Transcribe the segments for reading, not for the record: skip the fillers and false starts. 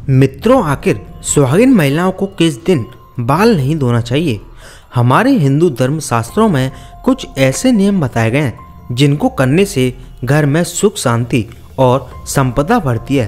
मित्रों, आखिर सुहागिन महिलाओं को किस दिन बाल नहीं धोना चाहिए? हमारे हिंदू धर्म शास्त्रों में कुछ ऐसे नियम बताए गए हैं जिनको करने से घर में सुख शांति और संपदा बढ़ती है।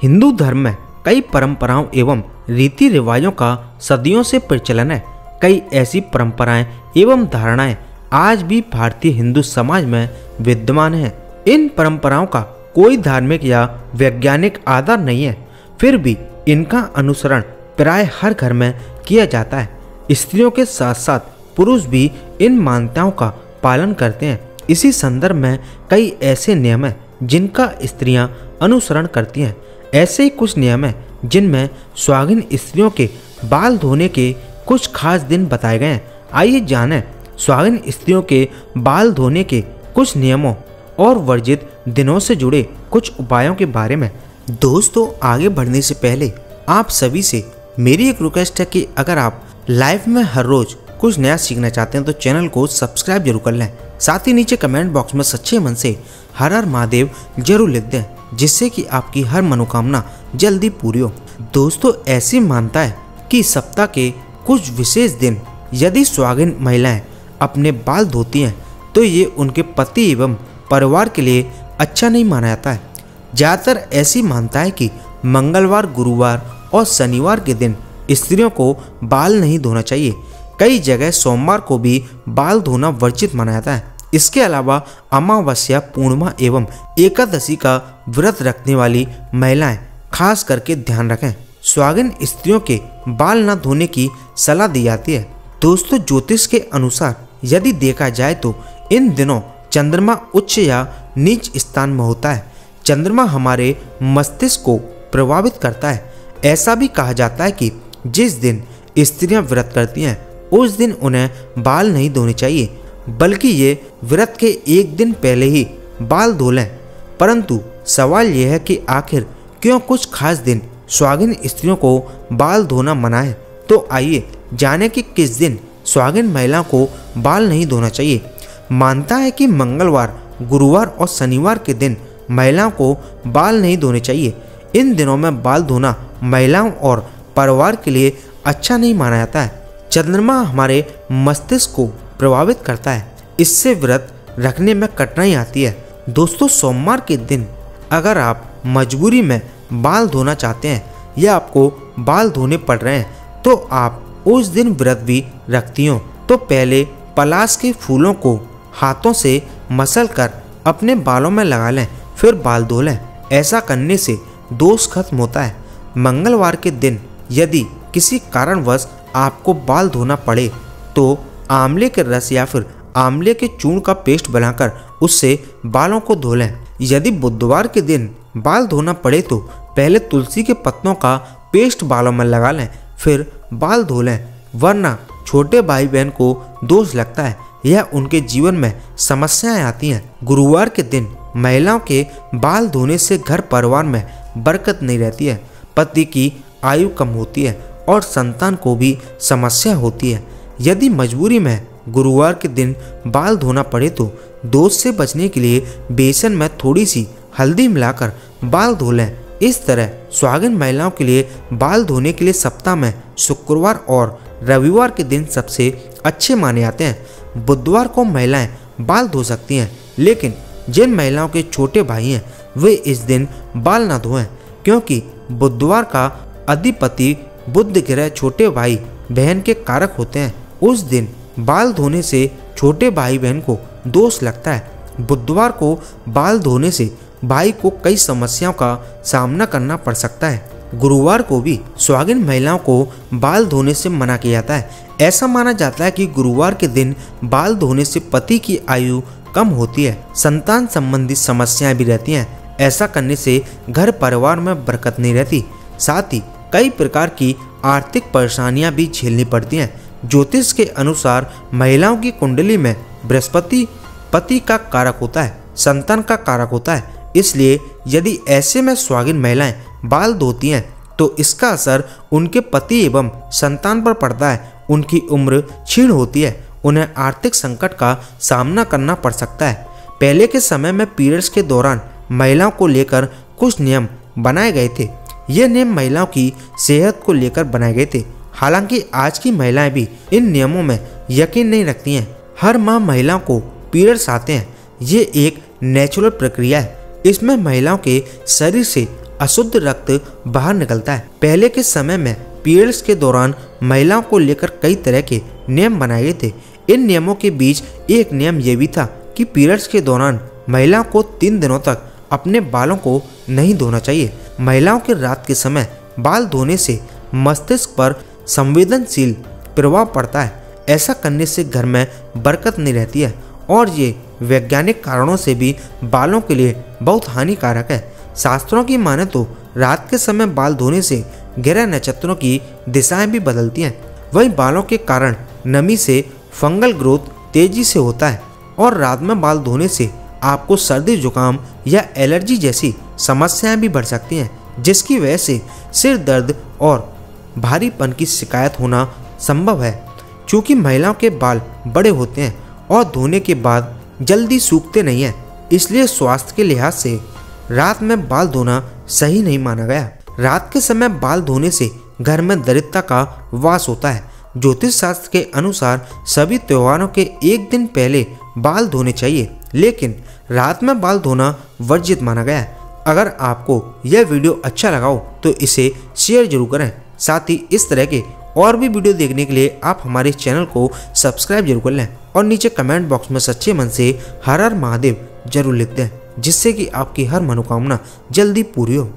हिंदू धर्म में कई परंपराओं एवं रीति रिवाजों का सदियों से प्रचलन है। कई ऐसी परंपराएं एवं धारणाएं आज भी भारतीय हिंदू समाज में विद्यमान हैं। इन परंपराओं का कोई धार्मिक या वैज्ञानिक आधार नहीं है, फिर भी इनका अनुसरण प्राय हर घर में किया जाता है। स्त्रियों के साथ साथ पुरुष भी इन मान्यताओं का पालन करते हैं। इसी संदर्भ में कई ऐसे नियम हैं जिनका स्त्रियां अनुसरण करती हैं। ऐसे ही कुछ नियम हैं जिनमें सुहागिन स्त्रियों के बाल धोने के कुछ खास दिन बताए गए हैं। आइए जानें सुहागिन स्त्रियों के बाल धोने के कुछ नियमों और वर्जित दिनों से जुड़े कुछ उपायों के बारे में। दोस्तों, आगे बढ़ने से पहले आप सभी से मेरी एक रिक्वेस्ट है कि अगर आप लाइफ में हर रोज कुछ नया सीखना चाहते हैं तो चैनल को सब्सक्राइब जरूर कर लें। साथ ही नीचे कमेंट बॉक्स में सच्चे मन से हर हर महादेव जरूर लिख दें, जिससे कि आपकी हर मनोकामना जल्दी पूरी हो। दोस्तों, ऐसी मान्यता है कि सप्ताह के कुछ विशेष दिन यदि सुहागिन महिलाएं अपने बाल धोती हैं तो ये उनके पति एवं परिवार के लिए अच्छा नहीं माना जाता है। ज़्यादातर ऐसी मान्यता है कि मंगलवार, गुरुवार और शनिवार के दिन स्त्रियों को बाल नहीं धोना चाहिए। कई जगह सोमवार को भी बाल धोना वर्जित माना जाता है। इसके अलावा अमावस्या, पूर्णिमा एवं एकादशी का व्रत रखने वाली महिलाएं खास करके ध्यान रखें। सुहागिन स्त्रियों के बाल न धोने की सलाह दी जाती है। दोस्तों, ज्योतिष के अनुसार यदि देखा जाए तो इन दिनों चंद्रमा उच्च या नीच स्थान में होता है। चंद्रमा हमारे मस्तिष्क को प्रभावित करता है। ऐसा भी कहा जाता है कि जिस दिन स्त्रियां व्रत करती हैं उस दिन उन्हें बाल नहीं धोने चाहिए, बल्कि ये व्रत के एक दिन पहले ही बाल धो लें। परंतु सवाल यह है कि आखिर क्यों कुछ खास दिन सुहागिन स्त्रियों को बाल धोना मना है? तो आइए जाने कि किस दिन सुहागिन महिलाओं को बाल नहीं धोना चाहिए। मानता है कि मंगलवार, गुरुवार और शनिवार के दिन महिलाओं को बाल नहीं धोने चाहिए। इन दिनों में बाल धोना महिलाओं और परिवार के लिए अच्छा नहीं माना जाता है। चंद्रमा हमारे मस्तिष्क को प्रभावित करता है, इससे व्रत रखने में कठिनाई आती है। दोस्तों, सोमवार के दिन अगर आप मजबूरी में बाल धोना चाहते हैं या आपको बाल धोने पड़ रहे हैं तो आप उस दिन व्रत भी रखती हो तो पहले पलाश के फूलों को हाथों से मसल कर अपने बालों में लगा लें, फिर बाल धो लें। ऐसा करने से दोष खत्म होता है। मंगलवार के दिन यदि किसी कारणवश आपको बाल धोना पड़े तो आंवले के रस या फिर आंवले के चूर्ण का पेस्ट बनाकर उससे बालों को धो लें। यदि बुधवार के दिन बाल धोना पड़े तो पहले तुलसी के पत्तों का पेस्ट बालों में लगा लें, फिर बाल धो लें, वरना छोटे भाई बहन को दोष लगता है या उनके जीवन में समस्याएं आती हैं। गुरुवार के दिन महिलाओं के बाल धोने से घर परिवार में बरकत नहीं रहती है, पति की आयु कम होती है और संतान को भी समस्या होती है। यदि मजबूरी में गुरुवार के दिन बाल धोना पड़े तो दोष से बचने के लिए बेसन में थोड़ी सी हल्दी मिलाकर बाल धो लें। इस तरह सुहागिन महिलाओं के लिए बाल धोने के लिए सप्ताह में शुक्रवार और रविवार के दिन सबसे अच्छे माने जाते हैं। बुधवार को महिलाएं बाल धो सकती हैं, लेकिन जिन महिलाओं के छोटे भाई हैं वे इस दिन बाल न धोएं, क्योंकि बुधवार का अधिपति बुध ग्रह छोटे भाई बहन के कारक होते हैं। उस दिन बाल धोने से छोटे भाई बहन को दोष लगता है। बुधवार को बाल धोने से भाई को कई समस्याओं का सामना करना पड़ सकता है। गुरुवार को भी सुहागिन महिलाओं को बाल धोने से मना किया जाता है। ऐसा माना जाता है कि गुरुवार के दिन बाल धोने से पति की आयु कम होती है, संतान संबंधी समस्याएं भी रहती हैं। ऐसा करने से घर परिवार में बरकत नहीं रहती, साथ ही कई प्रकार की आर्थिक परेशानियां भी झेलनी पड़ती हैं। ज्योतिष के अनुसार महिलाओं की कुंडली में बृहस्पति पति का कारक होता है, संतान का कारक होता है। इसलिए यदि ऐसे में सुहागिन महिलाएं बाल धोती हैं तो इसका असर उनके पति एवं संतान पर पड़ता है। उनकी उम्र क्षीण होती है, उन्हें आर्थिक संकट का सामना करना पड़ सकता है। पहले के समय में पीरियड्स के दौरान महिलाओं को लेकर कुछ नियम बनाए गए थे। ये नियम महिलाओं की सेहत को लेकर बनाए गए थे। हालांकि आज की महिलाएं भी इन नियमों में यकीन नहीं रखती हैं। हर माह महिलाओं को पीरियड्स आते हैं। ये एक नेचुरल प्रक्रिया है। इसमें महिलाओं के शरीर से अशुद्ध रक्त बाहर निकलता है। पहले के समय में पीरियड्स के दौरान महिलाओं को लेकर कई तरह के नियम बनाए गए थे। इन नियमों के बीच एक नियम ये भी था कि पीरियड्स के दौरान महिलाओं को 3 दिनों तक अपने बालों को नहीं धोना चाहिए। महिलाओं के रात के समय बाल धोने से मस्तिष्क पर संवेदनशील प्रभाव पड़ता है। ऐसा करने से घर में बरकत नहीं रहती है और ये वैज्ञानिक कारणों से भी बालों के लिए बहुत हानिकारक है। शास्त्रों की माने तो रात के समय बाल धोने से ग्रह नक्षत्रों की दिशाएं भी बदलती हैं। वहीं बालों के कारण नमी से फंगल ग्रोथ तेजी से होता है और रात में बाल धोने से आपको सर्दी जुकाम या एलर्जी जैसी समस्याएं भी बढ़ सकती हैं, जिसकी वजह से सिर दर्द और भारीपन की शिकायत होना संभव है। क्योंकि महिलाओं के बाल बड़े होते हैं और धोने के बाद जल्दी सूखते नहीं हैं, इसलिए स्वास्थ्य के लिहाज से रात में बाल धोना सही नहीं माना गया। रात के समय बाल धोने से घर में दरिद्रता का वास होता है। ज्योतिष शास्त्र के अनुसार सभी त्योहारों के एक दिन पहले बाल धोने चाहिए, लेकिन रात में बाल धोना वर्जित माना गया है। अगर आपको यह वीडियो अच्छा लगा हो तो इसे शेयर जरूर करें। साथ ही इस तरह के और भी वीडियो देखने के लिए आप हमारे चैनल को सब्सक्राइब जरूर कर लें और नीचे कमेंट बॉक्स में सच्चे मन से हर हर महादेव जरूर लिख दें, जिससे कि आपकी हर मनोकामना जल्दी पूरी हो।